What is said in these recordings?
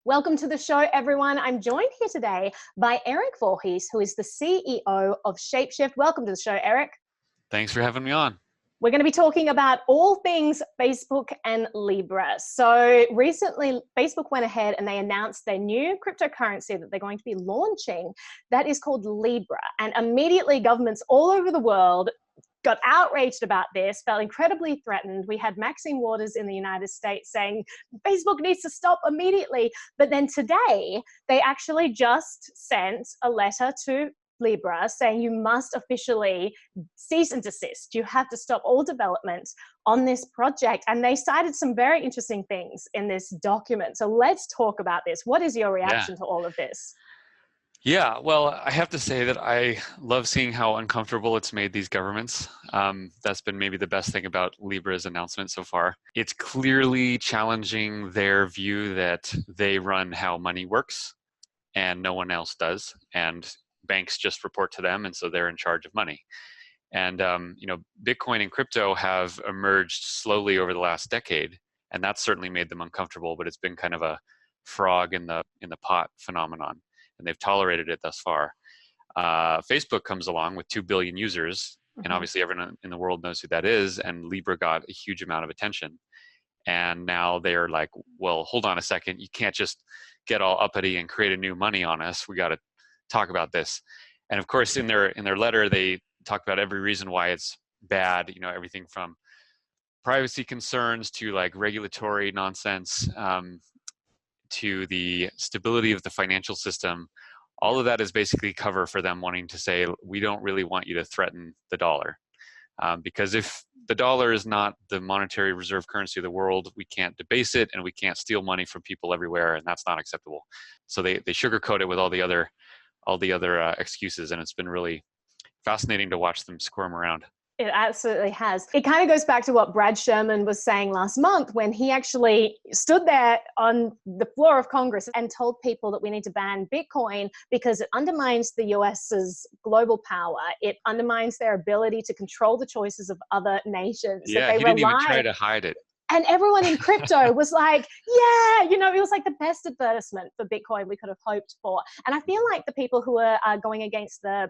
Welcome to the show, everyone. I'm joined here today by Erik Voorhees, who is the CEO of Shapeshift. Welcome to the show, Erik. Thanks for having me on. We're going to be talking about all things Facebook and Libra. So recently, Facebook went ahead and they announced their new cryptocurrency that they're going to be launching that is called Libra. And immediately governments all over the world got outraged about this, felt incredibly threatened. We had Maxine Waters in the United States saying, Facebook needs to stop immediately. But then today, they actually just sent a letter to Libra saying you must officially cease and desist. You have to stop all development on this project. And they cited some very interesting things in this document. So let's talk about this. What is your reaction to all of this? Yeah, well, I have to say that I love seeing how uncomfortable it's made these governments. That's been maybe the best thing about Libra's announcement so far. It's clearly challenging their view that they run how money works and no one else does. And banks just report to them, and so they're in charge of money. And Bitcoin and crypto have emerged slowly over the last decade, and that's certainly made them uncomfortable. But it's been kind of a frog in the pot phenomenon, and they've tolerated it thus far. Facebook comes along with 2 billion users, and obviously everyone in the world knows who that is. And Libra got a huge amount of attention, and now they're like, "Well, hold on a second. You can't just get all uppity and create a new money on us. We got to talk about this." And of course, in their letter, they talk about every reason why it's bad. You know, everything from privacy concerns to like regulatory nonsense, to the stability of the financial system. All of that is basically cover for them wanting to say, we don't really want you to threaten the dollar. Because if the dollar is not the monetary reserve currency of the world, we can't debase it and we can't steal money from people everywhere, and that's not acceptable. So they sugarcoat it with all the other excuses, and it's been really fascinating to watch them squirm around. It absolutely has. It kind of goes back to what Brad Sherman was saying last month when he actually stood there on the floor of Congress and told people that we need to ban Bitcoin because it undermines the US's global power. It undermines their ability to control the choices of other nations. Yeah, he didn't even try to hide it. And everyone in crypto was like, yeah, it was like the best advertisement for Bitcoin we could have hoped for. And I feel like the people who are going against the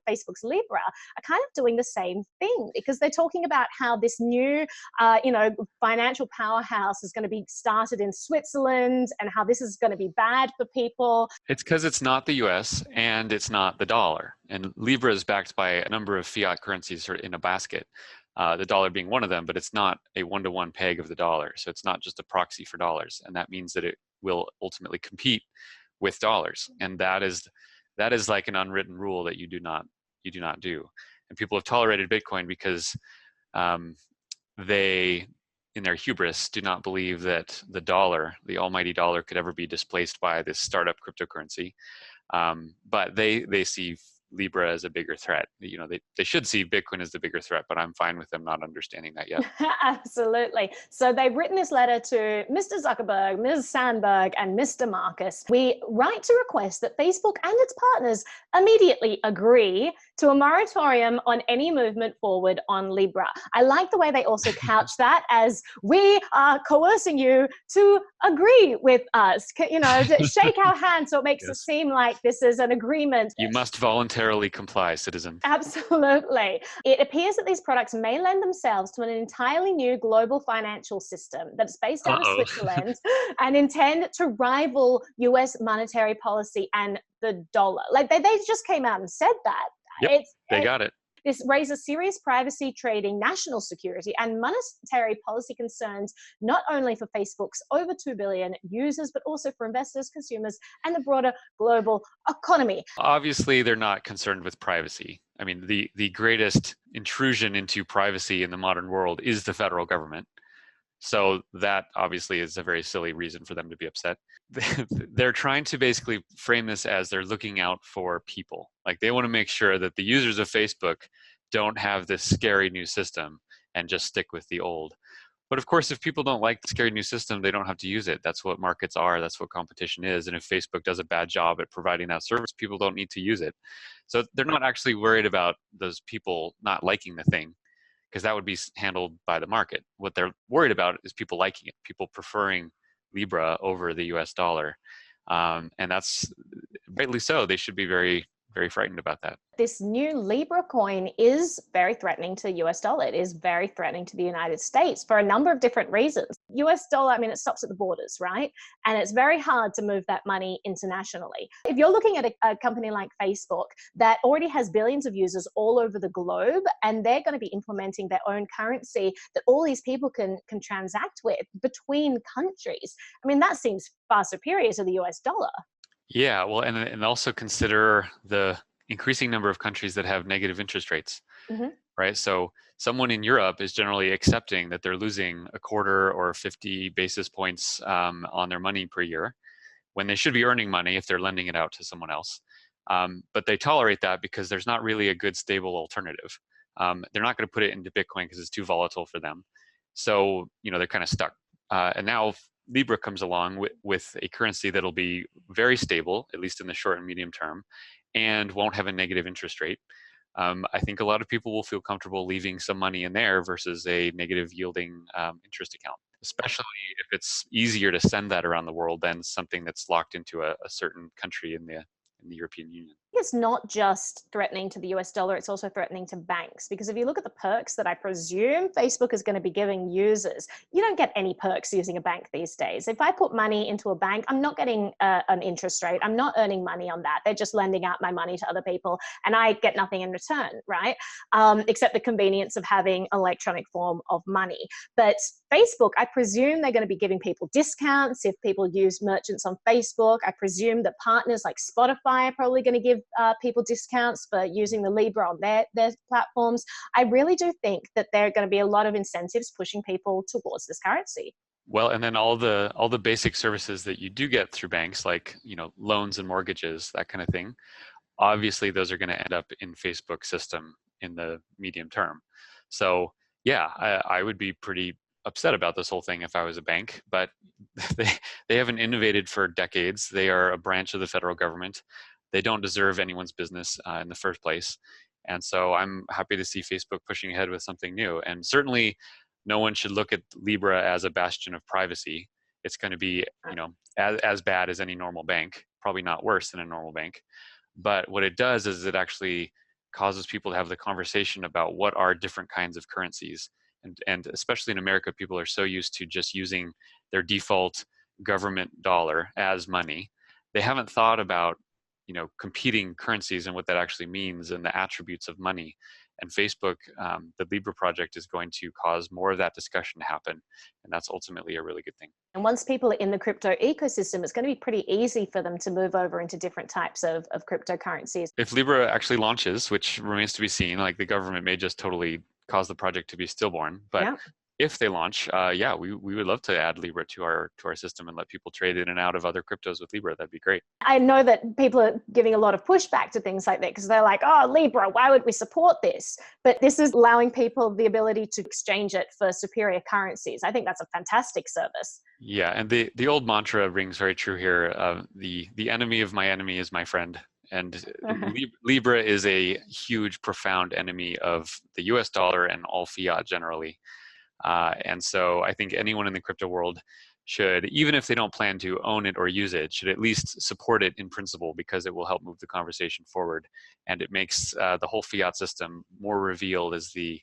Facebook's Libra are kind of doing the same thing because they're talking about how this new, financial powerhouse is going to be started in Switzerland and how this is going to be bad for people. It's because it's not the US and it's not the dollar. And Libra is backed by a number of fiat currencies sort of in a basket. The dollar being one of them, but it's not a one-to-one peg of the dollar. So it's not just a proxy for dollars. And that means that it will ultimately compete with dollars. And that is like an unwritten rule that you do not do. And people have tolerated Bitcoin because they, in their hubris, do not believe that the dollar, the almighty dollar, could ever be displaced by this startup cryptocurrency. But they see Libra as a bigger threat. They should see Bitcoin as the bigger threat, but I'm fine with them not understanding that yet. Absolutely. So they've written this letter to Mr. Zuckerberg, Ms. Sandberg, and Mr. Marcus. We write to request that Facebook and its partners immediately agree to a moratorium on any movement forward on Libra. I like the way they also couch that as we are coercing you to agree with us, to shake our hands so it makes it seem like this is an agreement. You must voluntarily comply, citizen. Absolutely. It appears that these products may lend themselves to an entirely new global financial system that's based out of Switzerland and intend to rival US monetary policy and the dollar. Like they just came out and said that. Yep, they got it. This raises serious privacy, trading, national security, and monetary policy concerns, not only for Facebook's over 2 billion users, but also for investors, consumers, and the broader global economy. Obviously, they're not concerned with privacy. I mean, the greatest intrusion into privacy in the modern world is the federal government. So that obviously is a very silly reason for them to be upset. They're trying to basically frame this as they're looking out for people. Like they want to make sure that the users of Facebook don't have this scary new system and just stick with the old. But of course, if people don't like the scary new system, they don't have to use it. That's what markets are. That's what competition is. And if Facebook does a bad job at providing that service, people don't need to use it. So they're not actually worried about those people not liking the thing, because that would be handled by the market. What they're worried about is people liking it, people preferring Libra over the US dollar. And that's rightly so. They should be very, very frightened about that. This new Libra coin is very threatening to the US dollar. It is very threatening to the United States for a number of different reasons. US dollar, I mean, it stops at the borders, right? And it's very hard to move that money internationally. If you're looking at a company like Facebook that already has billions of users all over the globe, and they're going to be implementing their own currency that all these people can transact with between countries, I mean, that seems far superior to the US dollar. Yeah, well, and also consider the increasing number of countries that have negative interest rates, Mm-hmm. right? So someone in Europe is generally accepting that they're losing a quarter or 50 basis points on their money per year, when they should be earning money if they're lending it out to someone else. But they tolerate that because there's not really a good stable alternative. They're not going to put it into Bitcoin because it's too volatile for them. So, they're kind of stuck. And now Libra comes along with a currency that'll be very stable, at least in the short and medium term, and won't have a negative interest rate. I think a lot of people will feel comfortable leaving some money in there versus a negative yielding interest account, especially if it's easier to send that around the world than something that's locked into a certain country in the European Union. It's not just threatening to the US dollar, it's also threatening to banks. Because if you look at the perks that I presume Facebook is going to be giving users, you don't get any perks using a bank these days. If I put money into a bank, I'm not getting an interest rate. I'm not earning money on that. They're just lending out my money to other people and I get nothing in return, right? Except the convenience of having an electronic form of money. But Facebook, I presume they're going to be giving people discounts if people use merchants on Facebook. I presume that partners like Spotify are probably going to give people discounts for using the Libra on their platforms. I really do think that there are going to be a lot of incentives pushing people towards this currency. Well, and then all the basic services that you do get through banks, like loans and mortgages, that kind of thing. Obviously, those are going to end up in Facebook's system in the medium term. So yeah, I would be pretty upset about this whole thing if I was a bank, but they haven't innovated for decades. They are a branch of the federal government. They don't deserve anyone's business in the first place. And so I'm happy to see Facebook pushing ahead with something new. And certainly no one should look at Libra as a bastion of privacy. It's going to be, as bad as any normal bank, probably not worse than a normal bank. But what it does is it actually causes people to have the conversation about what are different kinds of currencies. And especially in America, people are so used to just using their default government dollar as money. They haven't thought about, competing currencies and what that actually means and the attributes of money. And Facebook, the Libra project, is going to cause more of that discussion to happen. And that's ultimately a really good thing. And once people are in the crypto ecosystem, it's going to be pretty easy for them to move over into different types of cryptocurrencies. If Libra actually launches, which remains to be seen, like the government may just totally cause the project to be stillborn, but yeah. If they launch, we would love to add Libra to our system and let people trade in and out of other cryptos with Libra. That'd be great. I know that people are giving a lot of pushback to things like that because they're like, oh, Libra, why would we support this? But this is allowing people the ability to exchange it for superior currencies. I think that's a fantastic service. Yeah, and the old mantra rings very true here. The enemy of my enemy is my friend. And Libra is a huge, profound enemy of the US dollar and all fiat generally. And so I think anyone in the crypto world should, even if they don't plan to own it or use it, should at least support it in principle because it will help move the conversation forward. And it makes the whole fiat system more revealed as the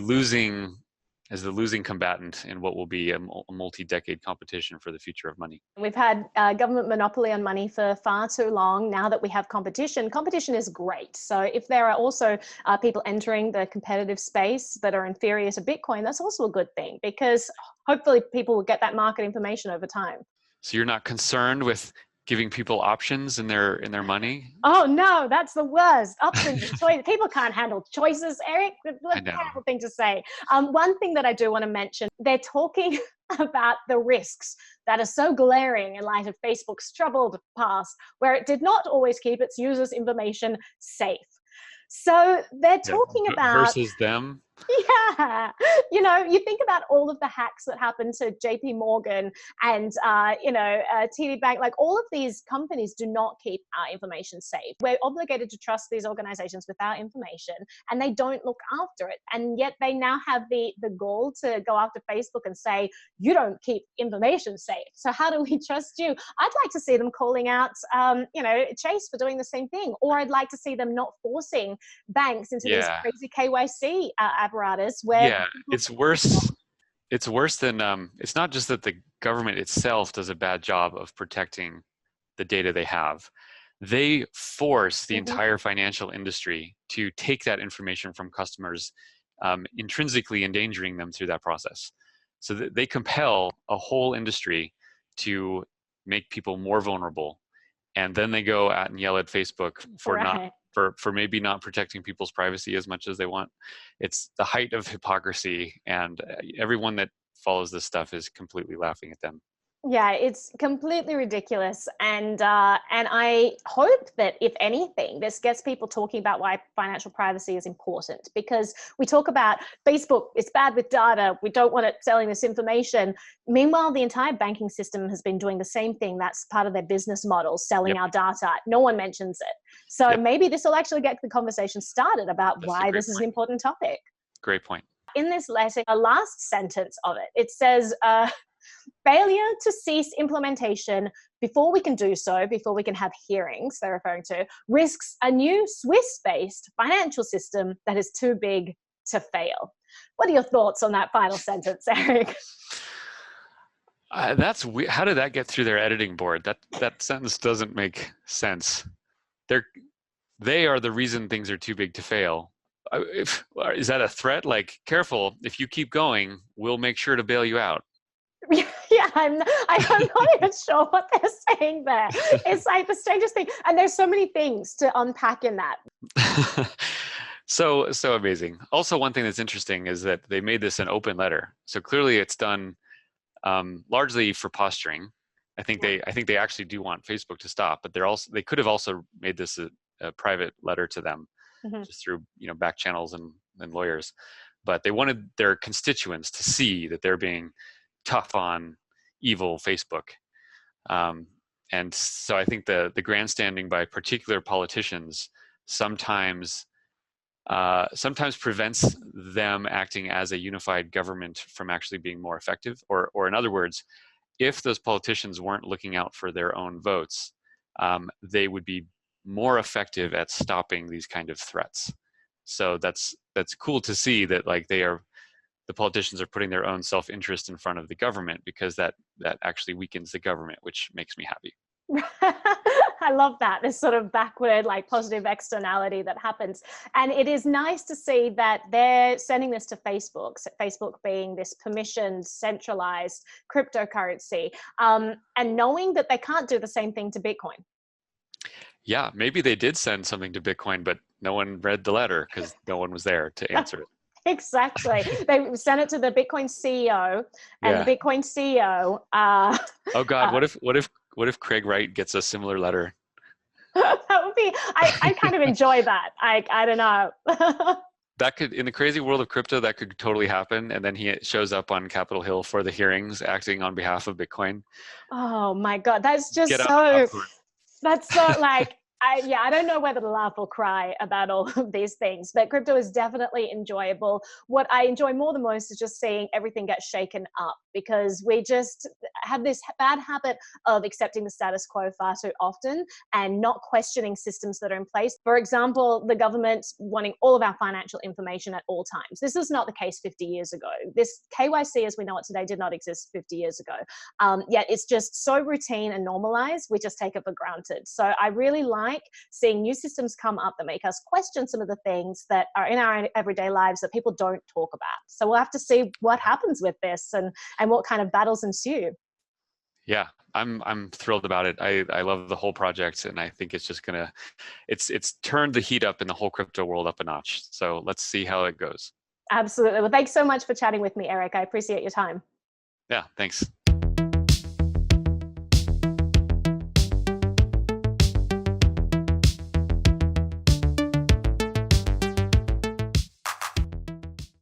losing combatant in what will be a multi-decade competition for the future of money. We've had government monopoly on money for far too long. Now that we have competition is great. So if there are also people entering the competitive space that are inferior to Bitcoin, that's also a good thing because hopefully people will get that market information over time. So you're not concerned with giving people options in their money? Oh no, that's the worst. Options and choices. People can't handle choices, Eric. That's a terrible thing to say. One thing that I do want to mention, they're talking about the risks that are so glaring in light of Facebook's troubled past, where it did not always keep its users' information safe. So they're talking about versus them Yeah, you think about all of the hacks that happened to JP Morgan and, TD Bank, like all of these companies do not keep our information safe. We're obligated to trust these organizations with our information and they don't look after it. And yet they now have the gall to go after Facebook and say, you don't keep information safe. So how do we trust you? I'd like to see them calling out, Chase for doing the same thing, or I'd like to see them not forcing banks into these Yeah. crazy KYC apparatus where Yeah. It's worse. It's worse than, it's not just that the government itself does a bad job of protecting the data they have. They force the entire financial industry to take that information from customers, intrinsically endangering them through that process. So they compel a whole industry to make people more vulnerable. And then they go out and yell at Facebook for right. for maybe not protecting people's privacy as much as they want. It's the height of hypocrisy, and everyone that follows this stuff is completely laughing at them. Yeah, it's completely ridiculous, and I hope that if anything, this gets people talking about why financial privacy is important. Because we talk about Facebook, it's bad with data, we don't want it selling this information. Meanwhile, the entire banking system has been doing the same thing. That's part of their business model, selling our data. No one mentions it. So maybe this will actually get the conversation started about why this is an important topic. Great point. In this letter, the last sentence of it, it says, failure to cease implementation before we can do so, before we can have hearings, they're referring to, risks a new Swiss-based financial system that is too big to fail. What are your thoughts on that final sentence, Erik? That's weird. How did that get through their editing board? That sentence doesn't make sense. They are the reason things are too big to fail. Is that a threat? Like, careful, if you keep going, we'll make sure to bail you out. Yeah, I'm not even sure what they're saying there. It's like the strangest thing. And there's so many things to unpack in that. So amazing. Also, one thing that's interesting is that they made this an open letter. So clearly it's done largely for posturing. I think they actually do want Facebook to stop, but they could have also made this a private letter to them, just through back channels and lawyers. But they wanted their constituents to see that they're being tough on evil Facebook. And so I think the grandstanding by particular politicians sometimes prevents them acting as a unified government from actually being more effective. Or in other words, if those politicians weren't looking out for their own votes, they would be more effective at stopping these kind of threats. So that's cool to see that, like, the politicians are putting their own self-interest in front of the government, because that actually weakens the government, which makes me happy. I love that, this sort of backward, like, positive externality that happens. And it is nice to see that they're sending this to Facebook, Facebook being this permissioned, centralized cryptocurrency, and knowing that they can't do the same thing to Bitcoin. Yeah, maybe they did send something to Bitcoin, but no one read the letter because no one was there to answer it. Exactly. They sent it to the Bitcoin CEO, and the Bitcoin CEO. Oh God, what if Craig Wright gets a similar letter? That would be. I kind of enjoy that. I don't know. That could, in the crazy world of crypto, that could totally happen, and then he shows up on Capitol Hill for the hearings, acting on behalf of Bitcoin. Oh my God, that's just so. That's so like. I don't know whether to laugh or cry about all of these things, but crypto is definitely enjoyable. What I enjoy more than most is just seeing everything get shaken up, because we just have this bad habit of accepting the status quo far too often and not questioning systems that are in place. For example, the government wanting all of our financial information at all times. This was not the case 50 years ago. This KYC as we know it today did not exist 50 years ago. Yet it's just so routine and normalized, we just take it for granted. So I really like seeing new systems come up that make us question some of the things that are in our everyday lives that people don't talk about. So we'll have to see what happens with this and what kind of battles ensue. Yeah, I'm thrilled about it. I love the whole project, and I think it's just gonna, it's turned the heat up in the whole crypto world up a notch. So let's see how it goes. Absolutely. Well, thanks so much for chatting with me, Erik. I appreciate your time. Yeah, thanks.